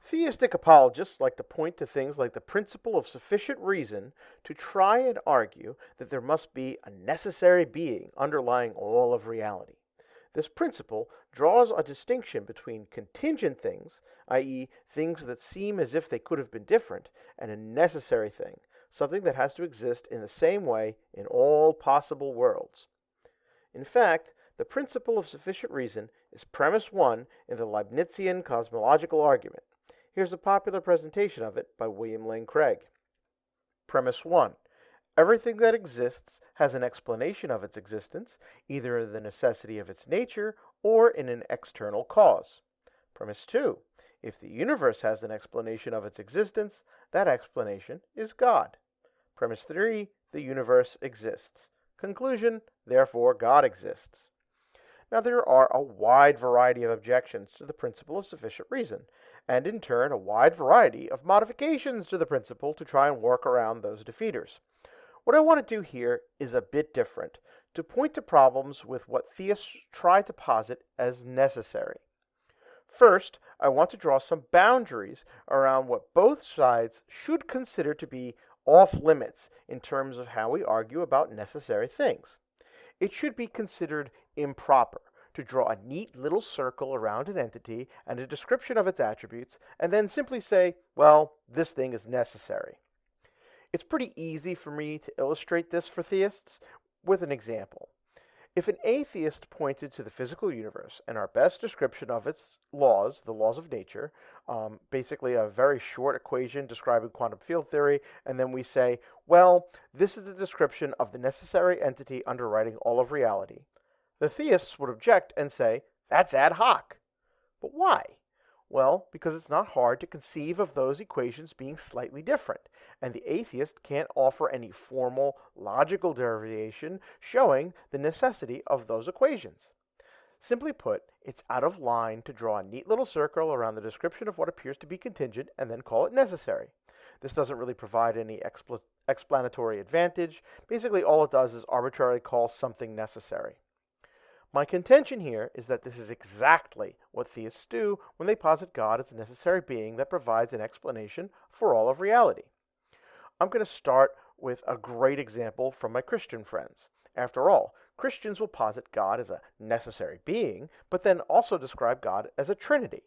Theistic apologists like to point to things like the principle of sufficient reason to try and argue that there must be a necessary being underlying all of reality. This principle draws a distinction between contingent things, i.e., things that seem as if they could have been different, and a necessary thing, something that has to exist in the same way in all possible worlds. In fact, the principle of sufficient reason is premise 1 in the Leibnizian cosmological argument. Here's a popular presentation of it by William Lane Craig. Premise 1. Everything that exists has an explanation of its existence, either in the necessity of its nature or in an external cause. Premise 2. If the universe has an explanation of its existence, that explanation is God. Premise 3. The universe exists. Conclusion, therefore God exists. Now, there are a wide variety of objections to the principle of sufficient reason, and in turn a wide variety of modifications to the principle to try and work around those defeaters. What I want to do here is a bit different, to point to problems with what theists try to posit as necessary. First, I want to draw some boundaries around what both sides should consider to be off limits in terms of how we argue about necessary things. It should be considered improper to draw a neat little circle around an entity and a description of its attributes, and then simply say, well, this thing is necessary. It's pretty easy for me to illustrate this for theists with an example. If an atheist pointed to the physical universe and our best description of its laws, the laws of nature, basically a very short equation describing quantum field theory, and then we say, well, this is the description of the necessary entity underwriting all of reality, the theists would object and say, that's ad hoc. But why? Well, because it's not hard to conceive of those equations being slightly different, and the atheist can't offer any formal, logical derivation showing the necessity of those equations. Simply put, it's out of line to draw a neat little circle around the description of what appears to be contingent and then call it necessary. This doesn't really provide any explanatory advantage. Basically, all it does is arbitrarily call something necessary. My contention here is that this is exactly what theists do when they posit God as a necessary being that provides an explanation for all of reality. I'm going to start with a great example from my Christian friends. After all, Christians will posit God as a necessary being, but then also describe God as a trinity.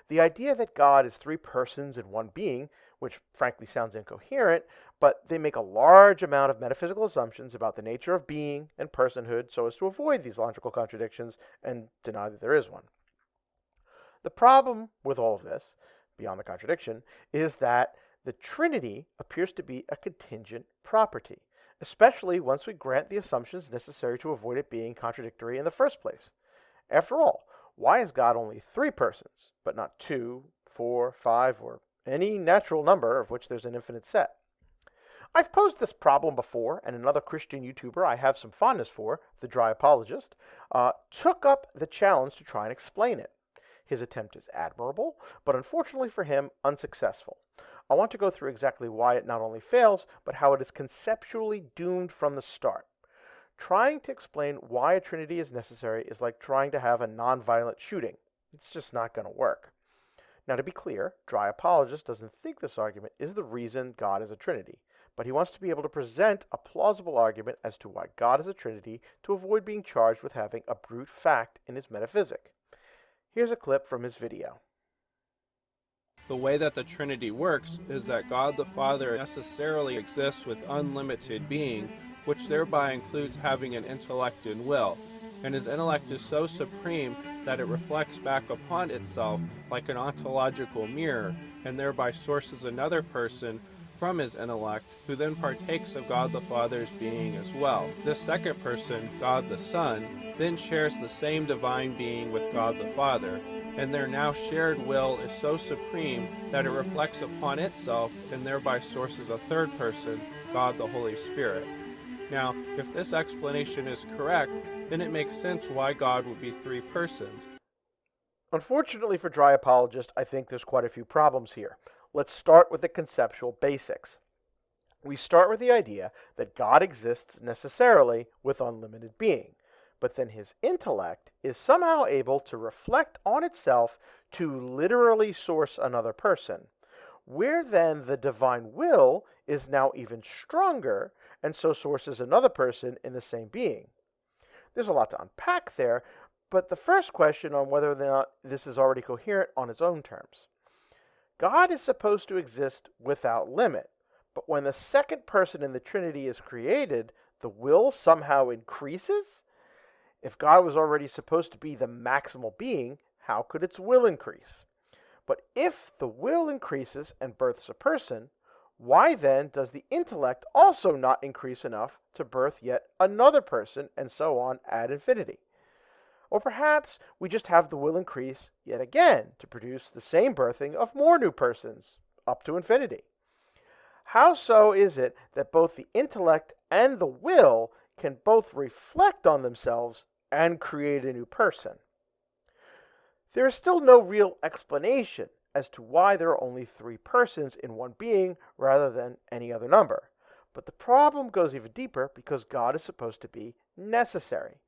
The idea that God is three persons in one being, which frankly sounds incoherent, but they make a large amount of metaphysical assumptions about the nature of being and personhood so as to avoid these logical contradictions and deny that there is one. The problem with all of this, beyond the contradiction, is that the trinity appears to be a contingent property, especially once we grant the assumptions necessary to avoid it being contradictory in the first place. After all, why is God only three persons, but not 2, 4, 5, or any natural number of which there's an infinite set? I've posed this problem before, and another Christian YouTuber I have some fondness for, the Dry Apologist, took up the challenge to try and explain it. His attempt is admirable, but unfortunately for him, unsuccessful. I want to go through exactly why it not only fails, but how it is conceptually doomed from the start. Trying to explain why a trinity is necessary is like trying to have a nonviolent shooting. It's just not going to work. Now, to be clear, Dry Apologist doesn't think this argument is the reason God is a trinity, but he wants to be able to present a plausible argument as to why God is a trinity to avoid being charged with having a brute fact in his metaphysic. Here's a clip from his video. The way that the Trinity works is that God the Father necessarily exists with unlimited being, which thereby includes having an intellect and will, and his intellect is so supreme that it reflects back upon itself like an ontological mirror, and thereby sources another person from his intellect, who then partakes of God the Father's being as well. This second person, God the Son, then shares the same divine being with God the Father, and their now shared will is so supreme that it reflects upon itself and thereby sources a third person, God the Holy Spirit. Now, if this explanation is correct, then it makes sense why God would be three persons. Unfortunately for Dry Apologist, I think there's quite a few problems here. Let's start with the conceptual basics. We start with the idea that God exists necessarily with unlimited being, but then his intellect is somehow able to reflect on itself to literally source another person, where then the divine will is now even stronger and so sources another person in the same being. There's a lot to unpack there, but the first question on whether or not this is already coherent on its own terms. God is supposed to exist without limit, but when the second person in the Trinity is created, the will somehow increases? If God was already supposed to be the maximal being, how could its will increase? But if the will increases and births a person, why then does the intellect also not increase enough to birth yet another person, and so on ad infinity? Or perhaps we just have the will increase yet again to produce the same birthing of more new persons up to infinity. How so is it that both the intellect and the will can both reflect on themselves and create a new person? There is still no real explanation as to why there are only 3 persons in one being rather than any other number. But the problem goes even deeper because God is supposed to be necessary.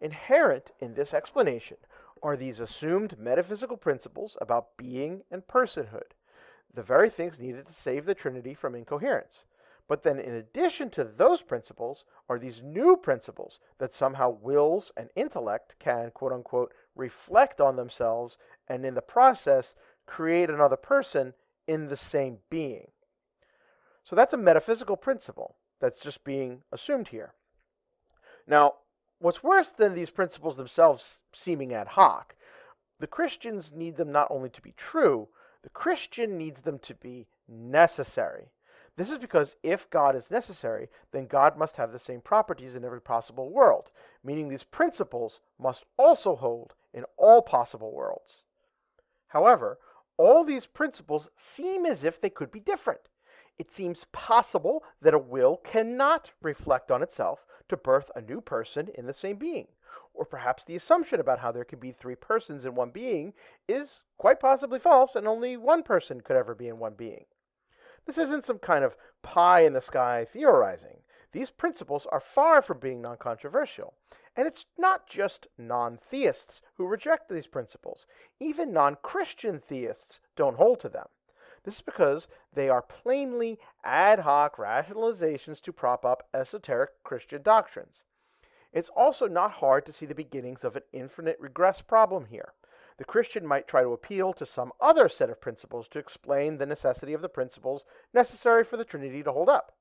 Inherent in this explanation are these assumed metaphysical principles about being and personhood, the very things needed to save the Trinity from incoherence. But then in addition to those principles are these new principles that somehow wills and intellect can, quote-unquote, reflect on themselves and in the process create another person in the same being. So that's a metaphysical principle that's just being assumed here. Now, what's worse than these principles themselves seeming ad hoc, the Christians need them not only to be true, the Christian needs them to be necessary. This is because if God is necessary, then God must have the same properties in every possible world, meaning these principles must also hold in all possible worlds. However, all these principles seem as if they could be different. It seems possible that a will cannot reflect on itself to birth a new person in the same being. Or perhaps the assumption about how there can be 3 persons in one being is quite possibly false and only one person could ever be in one being. This isn't some kind of pie-in-the-sky theorizing. These principles are far from being non-controversial. And it's not just non-theists who reject these principles. Even non-Christian theists don't hold to them. This is because they are plainly ad hoc rationalizations to prop up esoteric Christian doctrines. It's also not hard to see the beginnings of an infinite regress problem here. The Christian might try to appeal to some other set of principles to explain the necessity of the principles necessary for the Trinity to hold up.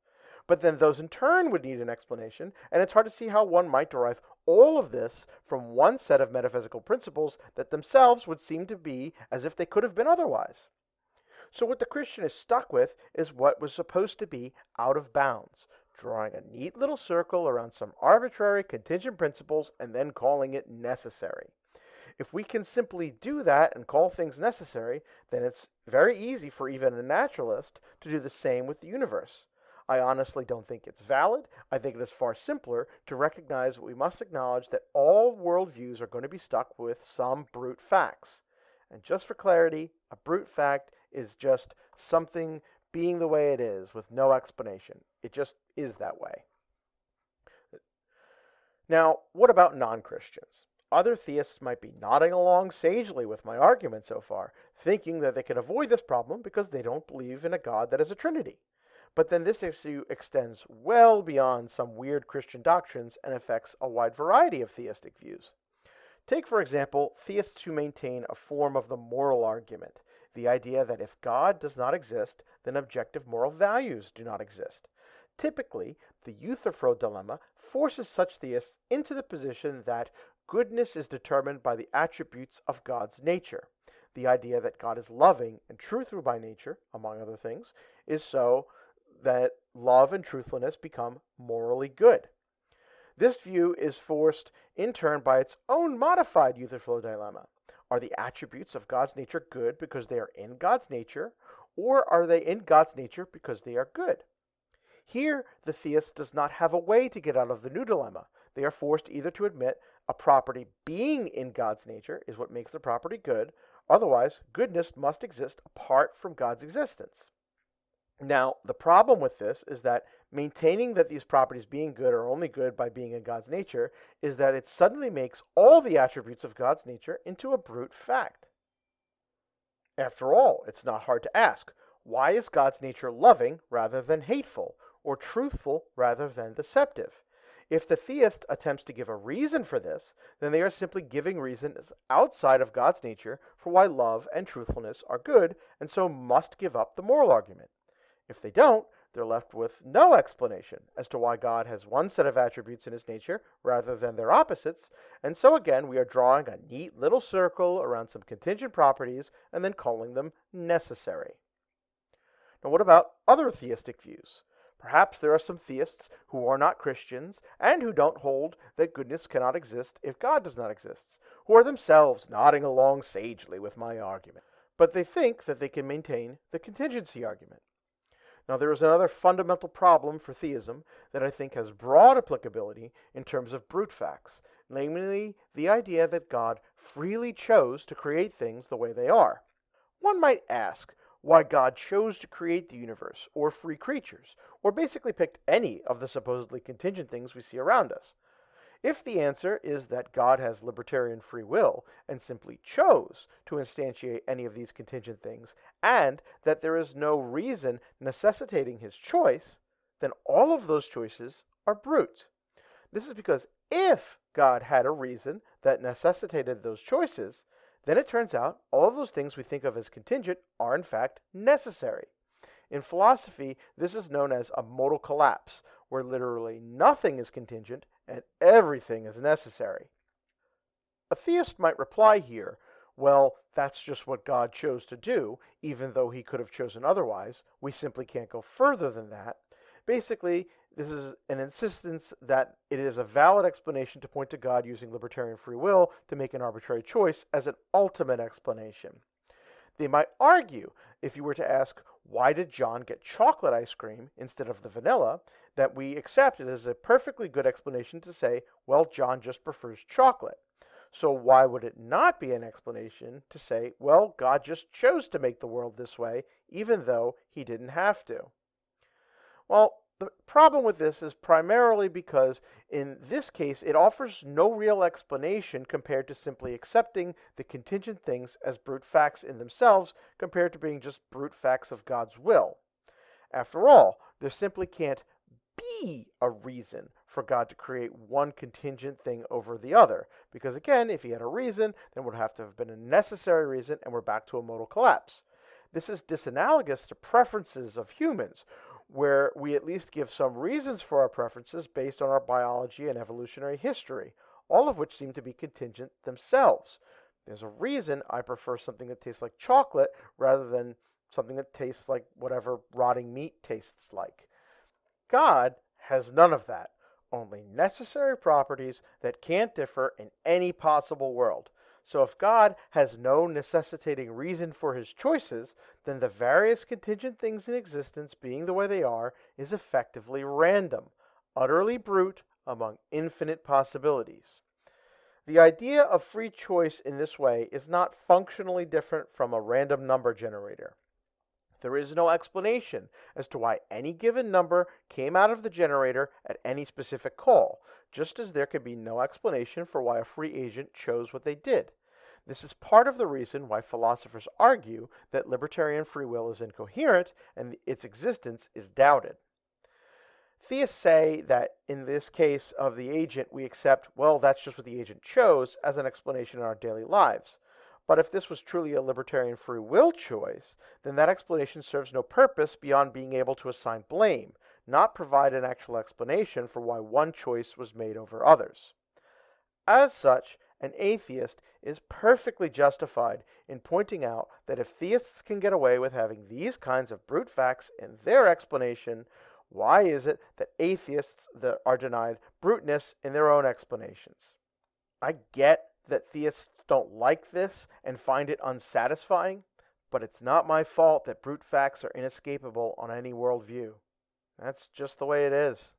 But then those in turn would need an explanation, and it's hard to see how one might derive all of this from one set of metaphysical principles that themselves would seem to be as if they could have been otherwise. So what the Christian is stuck with is what was supposed to be out of bounds, drawing a neat little circle around some arbitrary contingent principles and then calling it necessary. If we can simply do that and call things necessary, then it's very easy for even a naturalist to do the same with the universe. I honestly don't think it's valid. I think it is far simpler to recognize that we must acknowledge that all worldviews are going to be stuck with some brute facts. And just for clarity, a brute fact is just something being the way it is with no explanation. It just is that way. Now, what about non-Christians? Other theists might be nodding along sagely with my argument so far, thinking that they can avoid this problem because they don't believe in a God that is a trinity. But then this issue extends well beyond some weird Christian doctrines and affects a wide variety of theistic views. Take, for example, theists who maintain a form of the moral argument, the idea that if God does not exist, then objective moral values do not exist. Typically, the Euthyphro dilemma forces such theists into the position that goodness is determined by the attributes of God's nature. The idea that God is loving and truthful by nature, among other things, is so that love and truthfulness become morally good. This view is forced in turn by its own modified Euthyphro dilemma. Are the attributes of God's nature good because they are in God's nature, or are they in God's nature because they are good? Here, the theist does not have a way to get out of the new dilemma. They are forced either to admit a property being in God's nature is what makes the property good, otherwise goodness must exist apart from God's existence. Now, the problem with this is that maintaining that these properties being good are only good by being in God's nature is that it suddenly makes all the attributes of God's nature into a brute fact. After all, it's not hard to ask, why is God's nature loving rather than hateful, or truthful rather than deceptive? If the theist attempts to give a reason for this, then they are simply giving reasons outside of God's nature for why love and truthfulness are good, and so must give up the moral argument. If they don't, they're left with no explanation as to why God has one set of attributes in his nature rather than their opposites, and so again we are drawing a neat little circle around some contingent properties and then calling them necessary. Now, what about other theistic views? Perhaps there are some theists who are not Christians and who don't hold that goodness cannot exist if God does not exist, who are themselves nodding along sagely with my argument, but they think that they can maintain the contingency argument. Now, there is another fundamental problem for theism that I think has broad applicability in terms of brute facts, namely the idea that God freely chose to create things the way they are. One might ask why God chose to create the universe, or free creatures, or basically picked any of the supposedly contingent things we see around us. If the answer is that God has libertarian free will and simply chose to instantiate any of these contingent things, and that there is no reason necessitating his choice, then all of those choices are brute. This is because if God had a reason that necessitated those choices, then it turns out all of those things we think of as contingent are in fact necessary. In philosophy, this is known as a modal collapse, where literally nothing is contingent and everything is necessary. A theist might reply here, well, that's just what God chose to do, even though he could have chosen otherwise. We simply can't go further than that. Basically, this is an insistence that it is a valid explanation to point to God using libertarian free will to make an arbitrary choice as an ultimate explanation. They might argue, if you were to ask, why did John get chocolate ice cream instead of the vanilla, that we accept it as a perfectly good explanation to say, well, John just prefers chocolate. So why would it not be an explanation to say, well, God just chose to make the world this way, even though he didn't have to? Well, the problem with this is primarily because in this case it offers no real explanation compared to simply accepting the contingent things as brute facts in themselves compared to being just brute facts of God's will. After all, there simply can't be a reason for God to create one contingent thing over the other, because again, if he had a reason, then it would have to have been a necessary reason, and we're back to a modal collapse. This is disanalogous to preferences of humans, where we at least give some reasons for our preferences based on our biology and evolutionary history, all of which seem to be contingent themselves. There's a reason I prefer something that tastes like chocolate rather than something that tastes like whatever rotting meat tastes like. God has none of that, only necessary properties that can't differ in any possible world. So if God has no necessitating reason for his choices, then the various contingent things in existence being the way they are is effectively random, utterly brute among infinite possibilities. The idea of free choice in this way is not functionally different from a random number generator. There is no explanation as to why any given number came out of the generator at any specific call, just as there could be no explanation for why a free agent chose what they did. This is part of the reason why philosophers argue that libertarian free will is incoherent and its existence is doubted. Theists say that in this case of the agent, we accept, well, that's just what the agent chose as an explanation in our daily lives. But if this was truly a libertarian free will choice, then that explanation serves no purpose beyond being able to assign blame, not provide an actual explanation for why one choice was made over others. As such, an atheist is perfectly justified in pointing out that if theists can get away with having these kinds of brute facts in their explanation, why is it that atheists are denied bruteness in their own explanations? I get that theists don't like this and find it unsatisfying, but it's not my fault that brute facts are inescapable on any worldview. That's just the way it is.